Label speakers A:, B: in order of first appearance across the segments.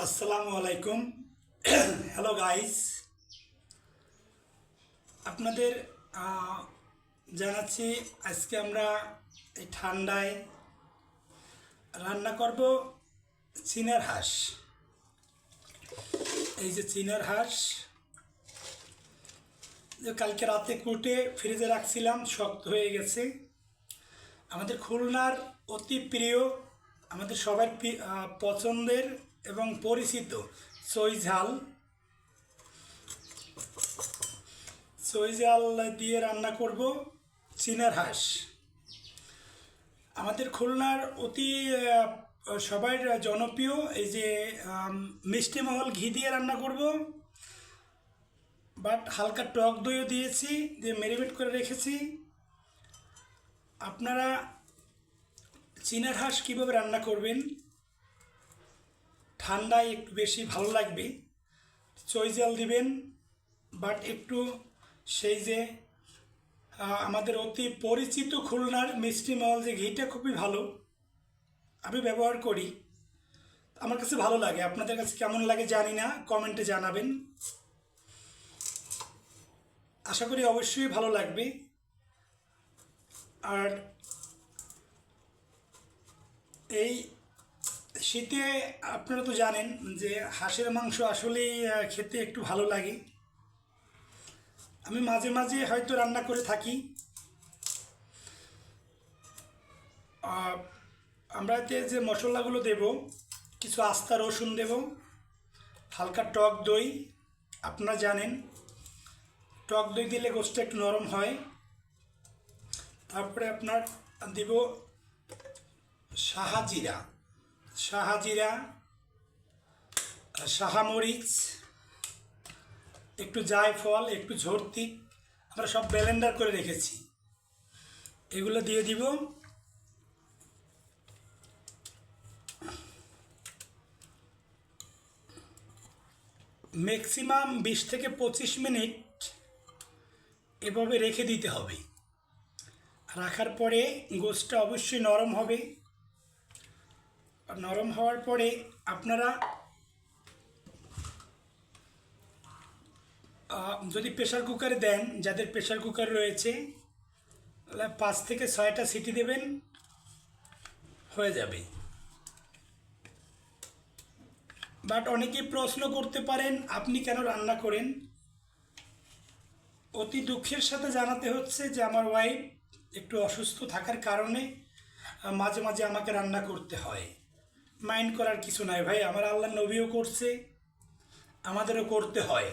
A: আসসালামু আলাইকুম। Hello guys, আপনাদের জানাচ্ছি আজকে আমরা এই ঠান্ডায় রান্না করব চীনার হাঁস। এই যে চীনার হাঁস, যে কালকে রাতে কুটে ফ্রিজে রাখছিলাম, শক্ত হয়ে গেছে। আমাদের খুলনার অতি প্রিয়, আমাদের সবার পছন্দের এবং পরিচিত চই ঝাল দিয়ে রান্না করব চীনার হাঁস। আমাদের খুলনার অতি সবার জনপ্রিয় এই যে মিষ্টি মহল ঘি দিয়ে রান্না করব, বাট হালকা টক দইও দিয়েছি, দিয়ে ম্যারিনেট করে রেখেছি। আপনারা চীনার হাঁস কীভাবে রান্না করবেন, ঠান্ডায় একটু বেশি ভালো লাগবে, চই ঝাল দিবেন, বাট একটু সেই যে আমাদের অতি পরিচিত খুলনার মিষ্টি মহল যে ঘিটা খুবই ভালো, আমি ব্যবহার করি, আমার কাছে ভালো লাগে। আপনাদের কাছে কেমন লাগে জানি না, কমেন্টে জানাবেন। আশা করি অবশ্যই ভালো লাগবে। আর এই শীতে আপনারা তো জানেন যে হাঁসের মাংস আসলেই খেতে একটু ভালো লাগে। আমি মাঝে মাঝে হয়তো রান্না করে থাকি। আমরা এতে যে মশলাগুলো দেব, কিছু আস্তা রসুন দেব, হালকা টক দই, আপনারা জানেন টক দই দিলে গোশতটা একটু নরম হয়। তারপরে আপনার দেব শাহাজিরা, শাহামরিচ, একটু জায়ফল, একটু ঝর্তি, আমরা সব ব্লেন্ডার করে রেখেছি, এগুলো দিয়ে দিব। ম্যাক্সিমাম 20 থেকে 25 মিনিট এভাবে রেখে দিতে হবে। রাখার পরে গোশতটা অবশ্যই নরম হবে। নরম হওয়ার পরে আপনারা যদি প্রেশার কুকারে দেন, যাদের প্রেশার কুকার রয়েছে, 5 থেকে 6টা সিটি দেবেন, হয়ে যাবে। বাট অনেকেই প্রশ্ন করতে পারেন আপনি কেন রান্না করেন। অতি দুঃখের সাথে জানাতে হচ্ছে যে আমার ওয়াইফ একটু অসুস্থ থাকার কারণে মাঝে মাঝে আমাকে রান্না করতে হয়। মাইন্ড করার কিছু নাই ভাই, আমার আল্লাহ নবীও করছে, আমাদেরও করতে হয়।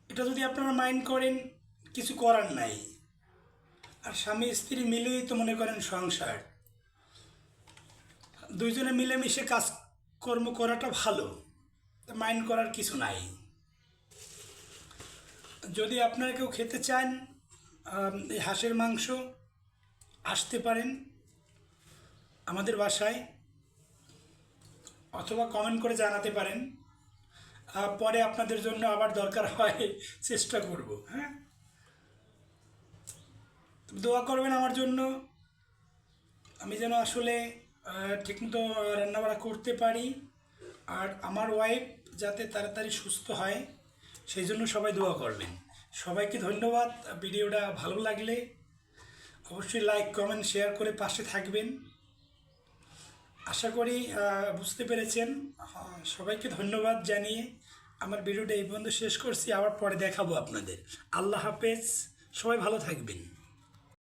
A: এটা যদি আপনারা মাইন্ড করেন, কিছু করার নাই। আর স্বামী স্ত্রী মিলেই তো মনে করেন সংসার, দুইজনে মিলেমিশে কাজকর্ম করাটা ভালো, মাইন্ড করার কিছু নাই। যদি আপনারা কেউ খেতে চান এই হাঁসের মাংস, আসতে পারেন আমাদের বাসায়, অথবা কমেন্ট করে জানাতে পারেন। পরে আপনাদের জন্য আবার দরকার হয় চেষ্টা করব। হ্যাঁ, দোয়া করবেন আমার জন্য, আমি যেন আসলে ঠিকমতো রান্নাবাড়া করতে পারি, আর আমার ওয়াইফ যাতে তাড়াতাড়ি সুস্থ হয়, সেই জন্য সবাই দোয়া করবেন। সবাইকে ধন্যবাদ। ভিডিওটা ভালো লাগলে অবশ্যই লাইক, কমেন্ট, শেয়ার করে পাশে থাকবেন। আশা করি বুঝতে পেরেছেন। সবাইকে ধন্যবাদ জানিয়ে আমার ভিডিওটা এই পর্যন্ত শেষ করছি। আবার পরে দেখাবো আপনাদের। আল্লাহ হাফেজ, সবাই ভালো থাকবেন।